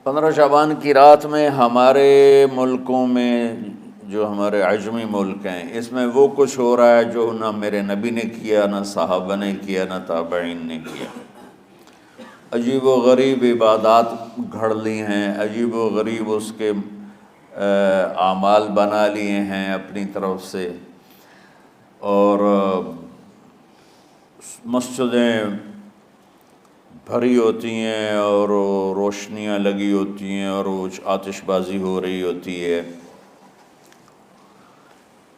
15 شعبان کی رات میں ہمارے ملکوں میں جو ہمارے عجمی ملک ہیں اس میں وہ کچھ ہو رہا ہے جو نہ میرے نبی نے کیا، نہ صحابہ نے کیا، نہ تابعین نے کیا۔ عجیب و غریب عبادات گھڑ لی ہیں، عجیب و غریب اس کے اعمال بنا لیے ہیں اپنی طرف سے، اور مسجدیں بھری ہوتی ہیں اور روشنیاں لگی ہوتی ہیں اور آتش بازی ہو رہی ہوتی ہے۔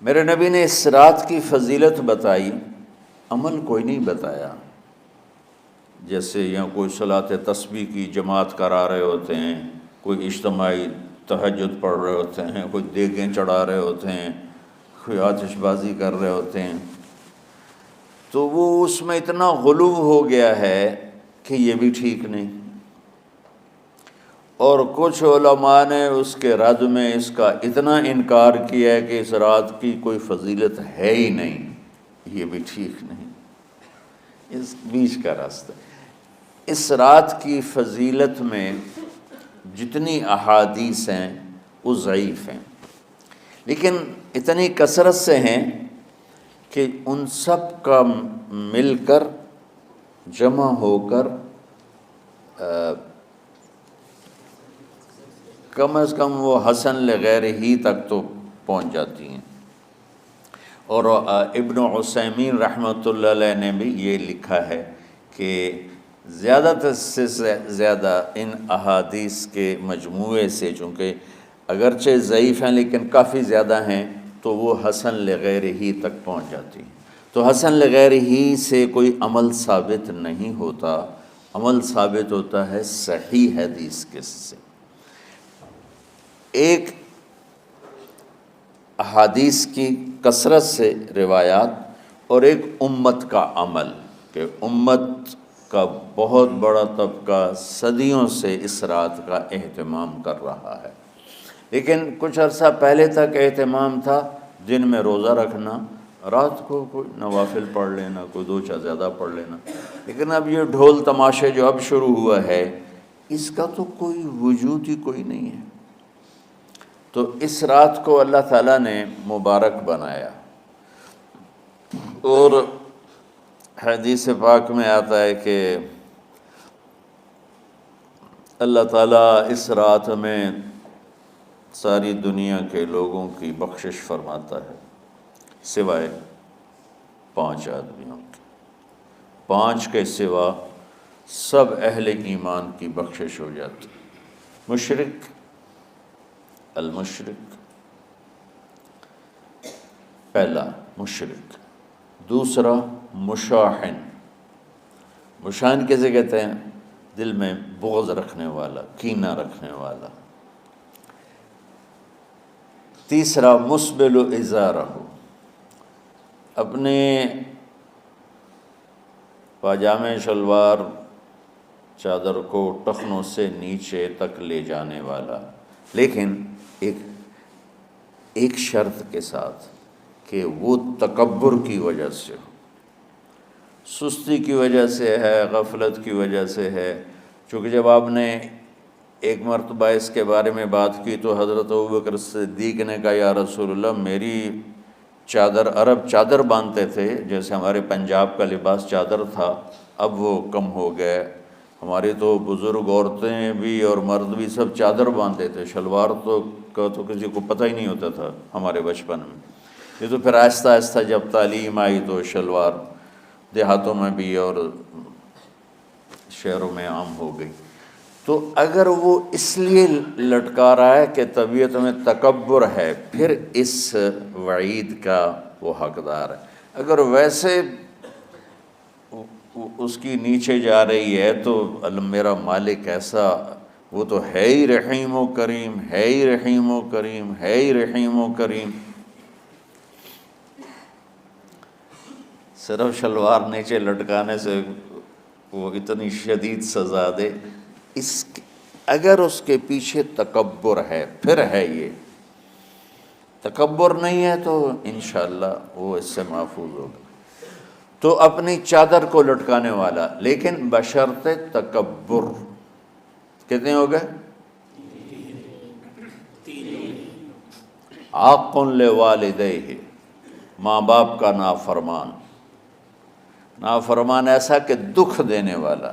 میرے نبی نے اس رات کی فضیلت بتائی، عمل کوئی نہیں بتایا۔ جیسے یہاں کوئی صلاۃ تسبیح کی جماعت کرا رہے ہوتے ہیں، کوئی اجتماعی تہجد پڑھ رہے ہوتے ہیں، کوئی دیگیں چڑھا رہے ہوتے ہیں، کوئی آتش بازی کر رہے ہوتے ہیں، تو وہ اس میں اتنا غلو ہو گیا ہے کہ یہ بھی ٹھیک نہیں۔ اور کچھ علماء نے اس کے رد میں اس کا اتنا انکار کیا ہے کہ اس رات کی کوئی فضیلت ہے ہی نہیں، یہ بھی ٹھیک نہیں۔ اس بیچ کا راستہ، اس رات کی فضیلت میں جتنی احادیث ہیں وہ ضعیف ہیں، لیکن اتنی کثرت سے ہیں کہ ان سب کا مل کر جمع ہو کر کم از کم وہ حسن لغیر ہی تک تو پہنچ جاتی ہیں۔ اور ابن عثیمین رحمۃ اللہ علیہ نے بھی یہ لکھا ہے کہ زیادہ سے زیادہ ان احادیث کے مجموعے سے، چونکہ اگرچہ ضعیف ہیں لیکن کافی زیادہ ہیں، تو وہ حسن لغیر ہی تک پہنچ جاتی ہیں۔ تو حسن لغیر ہی سے کوئی عمل ثابت نہیں ہوتا، عمل ثابت ہوتا ہے صحیح حدیث کے سے۔ ایک احادیث کی کثرت سے روایات، اور ایک امت کا عمل، کہ امت کا بہت بڑا طبقہ صدیوں سے اس رات کا اہتمام کر رہا ہے۔ لیکن کچھ عرصہ پہلے تک اہتمام تھا دن میں روزہ رکھنا، رات کو کوئی نوافل پڑھ لینا، کوئی دو چار زیادہ پڑھ لینا، لیکن اب یہ ڈھول تماشے جو اب شروع ہوا ہے اس کا تو کوئی وجود ہی کوئی نہیں ہے۔ تو اس رات کو اللہ تعالیٰ نے مبارک بنایا، اور حدیث پاک میں آتا ہے کہ اللہ تعالیٰ اس رات میں ساری دنیا کے لوگوں کی بخشش فرماتا ہے سوائے 5 آدمیوں کے۔ 5 کے سوا سب اہل ایمان کی بخشش ہو جاتی۔ مشرک، المشرک، پہلا مشرک، دوسرا مشاحن، مشاحن کیسے کہتے ہیں؟ دل میں بغض رکھنے والا، کینہ رکھنے والا۔ تیسرا مسبل ازارہ، اپنے پاجامے شلوار چادر کو ٹخنوں سے نیچے تک لے جانے والا، لیکن ایک شرط کے ساتھ کہ وہ تکبر کی وجہ سے ہو، سستی کی وجہ سے ہے، غفلت کی وجہ سے ہے۔ چونکہ جب آپ نے ایک مرتبہ اس کے بارے میں بات کی تو حضرت ابوبکر صدیق نے کہا یا رسول اللہ، میری چادر، عرب چادر باندھتے تھے جیسے ہمارے پنجاب کا لباس چادر تھا، اب وہ کم ہو گئے۔ ہماری تو بزرگ عورتیں بھی اور مرد بھی سب چادر باندھتے تھے، شلوار کا تو کسی کو پتہ ہی نہیں ہوتا تھا ہمارے بچپن میں۔ یہ تو پھر آہستہ آہستہ جب تعلیم آئی تو شلوار دیہاتوں میں بھی اور شہروں میں عام ہو گئی۔ تو اگر وہ اس لیے لٹکا رہا ہے کہ طبیعت میں تکبر ہے، پھر اس وعید کا وہ حقدار ہے۔ اگر ویسے اس کی نیچے جا رہی ہے تو میرا مالک ایسا، وہ تو ہے ہی رحیم و کریم، ہے ہی رحیم و کریم، ہے ہی رحیم و کریم، صرف شلوار نیچے لٹکانے سے وہ اتنی شدید سزا دے۔ اگر اس کے پیچھے تکبر ہے، پھر ہے یہ، تکبر نہیں ہے تو انشاءاللہ وہ اس سے محفوظ ہوگا۔ تو اپنی چادر کو لٹکانے والا، لیکن بشرط تکبر، کتنے ہو گئے؟ عاق لوالدیہ، ماں باپ کا نافرمان، نافرمان ایسا کہ دکھ دینے والا۔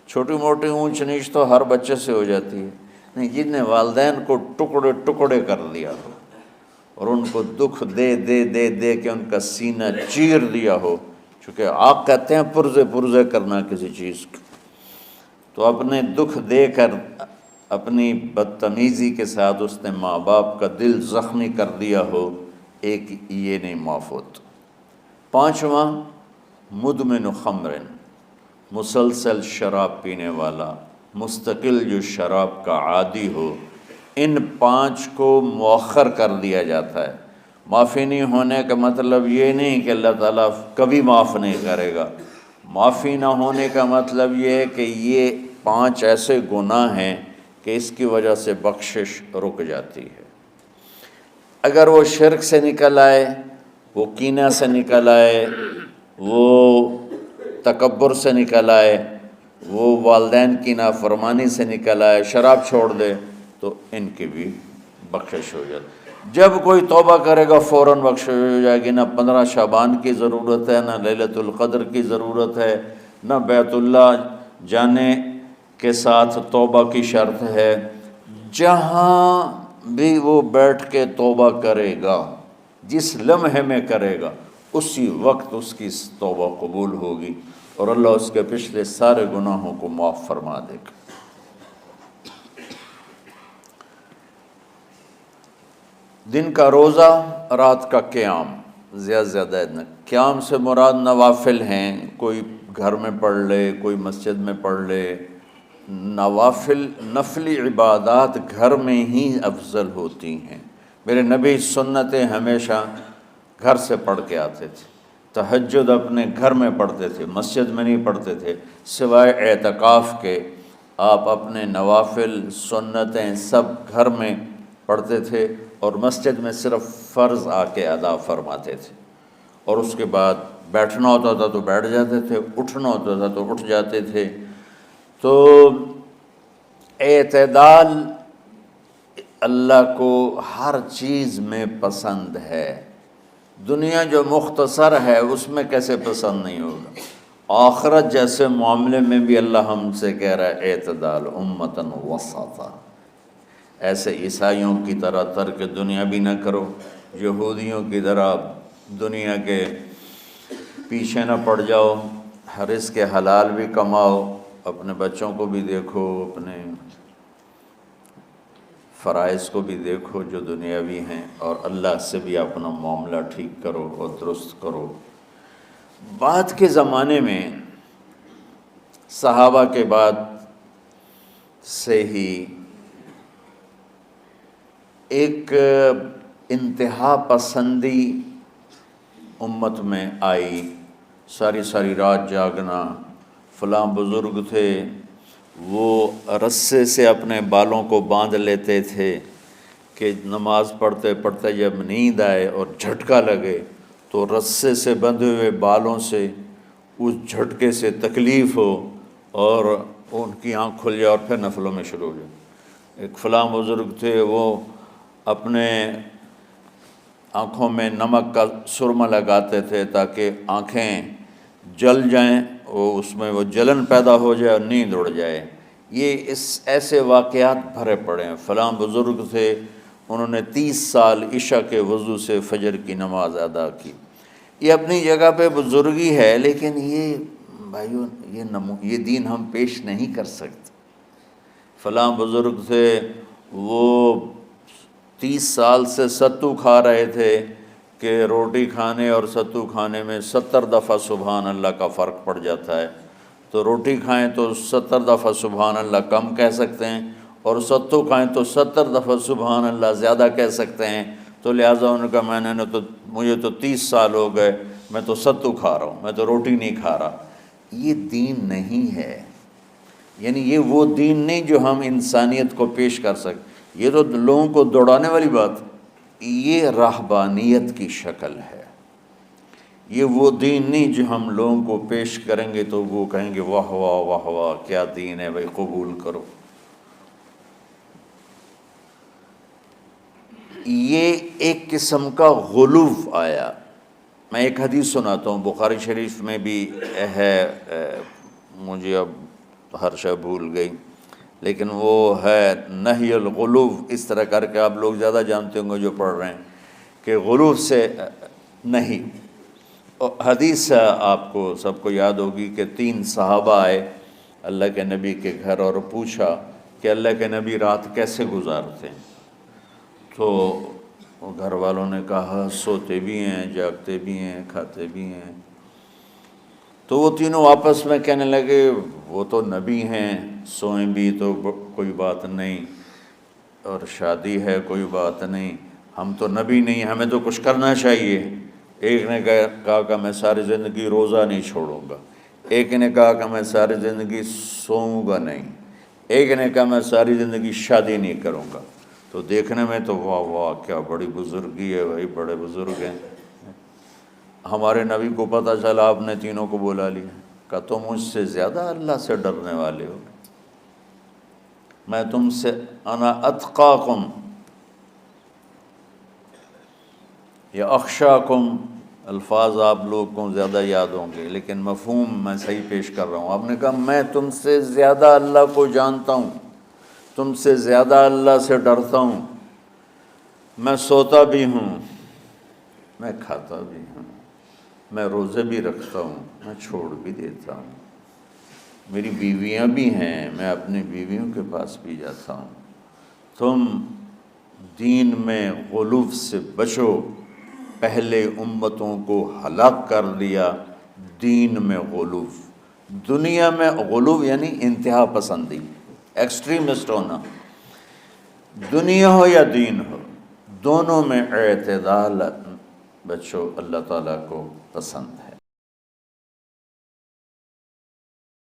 چھوٹی موٹی اونچ نیچ تو ہر بچے سے ہو جاتی ہے، نہیں، جن نے والدین کو ٹکڑے ٹکڑے کر دیا ہو اور ان کو دکھ دے دے دے دے کے ان کا سینہ چیر دیا ہو، چونکہ عاق کہتے ہیں پرزے پرزے کرنا کسی چیز کو، تو اپنے دکھ دے کر اپنی بدتمیزی کے ساتھ اس نے ماں باپ کا دل زخمی کر دیا ہو، ایک یہ نہیں معاف ہوتا۔ پانچواں، مدمن خمر، مسلسل شراب پینے والا، مستقل جو شراب کا عادی ہو، ان پانچ کو مؤخر کر دیا جاتا ہے۔ معافی نہیں ہونے کا مطلب یہ نہیں کہ اللہ تعالیٰ کبھی معاف نہیں کرے گا، معافی نہ ہونے کا مطلب یہ ہے کہ یہ پانچ ایسے گناہ ہیں کہ اس کی وجہ سے بخشش رک جاتی ہے۔ اگر وہ شرک سے نکل آئے، وہ کینہ سے نکل آئے، وہ تکبر سے نکل آئے، وہ والدین کی نافرمانی سے نکل آئے، شراب چھوڑ دے، تو ان کی بھی بخشش ہو جاتی۔ جب کوئی توبہ کرے گا فوراً بخشش ہو جائے گی، نہ 15 شعبان کی ضرورت ہے، نہ لیلۃ القدر کی ضرورت ہے، نہ بیت اللہ جانے کے ساتھ توبہ کی شرط ہے۔ جہاں بھی وہ بیٹھ کے توبہ کرے گا، جس لمحے میں کرے گا، اسی وقت اس کی توبہ قبول ہوگی اور اللہ اس کے پچھلے سارے گناہوں کو معاف فرما دے گا۔ دن کا روزہ، رات کا قیام، زیادہ زیادہ قیام سے مراد نوافل ہیں، کوئی گھر میں پڑھ لے، کوئی مسجد میں پڑھ لے۔ نوافل، نفلی عبادات گھر میں ہی افضل ہوتی ہیں۔ میرے نبی سنتیں ہمیشہ گھر سے پڑھ کے آتے تھے، تہجد اپنے گھر میں پڑھتے تھے، مسجد میں نہیں پڑھتے تھے، سوائے اعتکاف کے آپ اپنے نوافل سنتیں سب گھر میں پڑھتے تھے، اور مسجد میں صرف فرض آ کے ادا فرماتے تھے، اور اس کے بعد بیٹھنا ہوتا تھا تو بیٹھ جاتے تھے، اٹھنا ہوتا تھا تو اٹھ جاتے تھے۔ تو اعتدال اللہ کو ہر چیز میں پسند ہے۔ دنیا جو مختصر ہے اس میں کیسے پسند نہیں ہوگا؟ آخرت جیسے معاملے میں بھی اللہ ہم سے کہہ رہا ہے اعتدال، امتاً وسطا۔ ایسے عیسائیوں کی طرح ترک دنیا بھی نہ کرو، یہودیوں کی طرح دنیا کے پیچھے نہ پڑ جاؤ، رزق حلال بھی کماؤ، اپنے بچوں کو بھی دیکھو، اپنے فرائض کو بھی دیکھو جو دنیاوی ہیں، اور اللہ سے بھی اپنا معاملہ ٹھیک کرو اور درست کرو۔ بعد کے زمانے میں صحابہ کے بعد سے ہی ایک انتہا پسندی امت میں آئی، ساری ساری رات جاگنا۔ فلاں بزرگ تھے، وہ رسے سے اپنے بالوں کو باندھ لیتے تھے کہ نماز پڑھتے پڑھتے جب نیند آئے اور جھٹکا لگے تو رسے سے بندھے ہوئے بالوں سے اس جھٹکے سے تکلیف ہو اور ان کی آنکھ کھل جائے اور پھر نفلوں میں شروع ہو جائے۔ ایک فلاں بزرگ تھے، وہ اپنے آنکھوں میں نمک کا سرما لگاتے تھے تاکہ آنکھیں جل جائیں، اس میں وہ جلن پیدا ہو جائے اور نیند اڑ جائے۔ یہ ایسے واقعات بھرے پڑے ہیں۔ فلاں بزرگ تھے، انہوں نے 30 سال عشاء کے وضو سے فجر کی نماز ادا کی۔ یہ اپنی جگہ پہ بزرگی ہے، لیکن یہ بھائیو یہ دین ہم پیش نہیں کر سکتے۔ فلاں بزرگ تھے، وہ 30 سال سے ستو کھا رہے تھے کہ روٹی کھانے اور ستو کھانے میں 70 دفعہ سبحان اللہ کا فرق پڑ جاتا ہے، تو روٹی کھائیں تو 70 دفعہ سبحان اللہ کم کہہ سکتے ہیں، اور ستو کھائیں تو 70 دفعہ سبحان اللہ زیادہ کہہ سکتے ہیں۔ تو لہٰذا ان کا مجھے تو 30 سال ہو گئے، میں تو ستو کھا رہا ہوں، میں تو روٹی نہیں کھا رہا۔ یہ دین نہیں ہے، یعنی یہ وہ دین نہیں جو ہم انسانیت کو پیش کر سکتے۔ یہ تو لوگوں کو دوڑانے والی بات، یہ راہبانیت کی شکل ہے۔ یہ وہ دین نہیں جو ہم لوگوں کو پیش کریں گے تو وہ کہیں گے واہ واہ واہ واہ کیا دین ہے بھائی، قبول کرو۔ یہ ایک قسم کا غلو آیا۔ میں ایک حدیث سناتا ہوں، بخاری شریف میں بھی ہے، مجھے اب ہر شے بھول گئی، لیکن وہ ہے نہی الغلو، اس طرح کر کے آپ لوگ زیادہ جانتے ہوں گے جو پڑھ رہے ہیں، کہ غلو سے نہیں۔ حدیث آپ کو سب کو یاد ہوگی کہ 3 صحابہ آئے اللہ کے نبی کے گھر اور پوچھا کہ اللہ کے نبی رات کیسے گزارتے ہیں؟ تو گھر والوں نے کہا سوتے بھی ہیں، جاگتے بھی ہیں، کھاتے بھی ہیں۔ تو وہ تینوں آپس میں کہنے لگے وہ تو نبی ہیں، سوئیں بھی تو کوئی بات نہیں، اور شادی ہے کوئی بات نہیں، ہم تو نبی نہیں، ہمیں تو کچھ کرنا چاہیے۔ ایک نے کہا کہ میں ساری زندگی روزہ نہیں چھوڑوں گا، ایک نے کہا کہ میں ساری زندگی سوؤں گا نہیں، ایک نے کہا میں ساری زندگی شادی نہیں کروں گا۔ تو دیکھنے میں تو واہ واہ کیا بڑی بزرگی ہے بھائی، بڑے بزرگ ہیں۔ ہمارے نبی کو پتہ چلا آپ نے تینوں کو بلا لیا، کہا تم مجھ سے زیادہ اللہ سے ڈرنے والے ہو، میں تم سے انا اتقاکم یا اخشاکم، الفاظ آپ لوگوں کو زیادہ یاد ہوں گے لیکن مفہوم میں صحیح پیش کر رہا ہوں۔ آپ نے کہا میں تم سے زیادہ اللہ کو جانتا ہوں، تم سے زیادہ اللہ سے ڈرتا ہوں، میں سوتا بھی ہوں، میں کھاتا بھی ہوں، میں روزے بھی رکھتا ہوں، میں چھوڑ بھی دیتا ہوں، میری بیویاں بھی ہیں، میں اپنی بیویوں کے پاس بھی جاتا ہوں۔ تم دین میں غلو سے بچو، پہلے امتوں کو ہلاک کر دیا دین میں غلو۔ دنیا میں غلو یعنی انتہا پسندی، ایکسٹریمسٹ ہونا، دنیا ہو یا دین ہو دونوں میں اعتدال بچو، اللہ تعالیٰ کو پسند ہے۔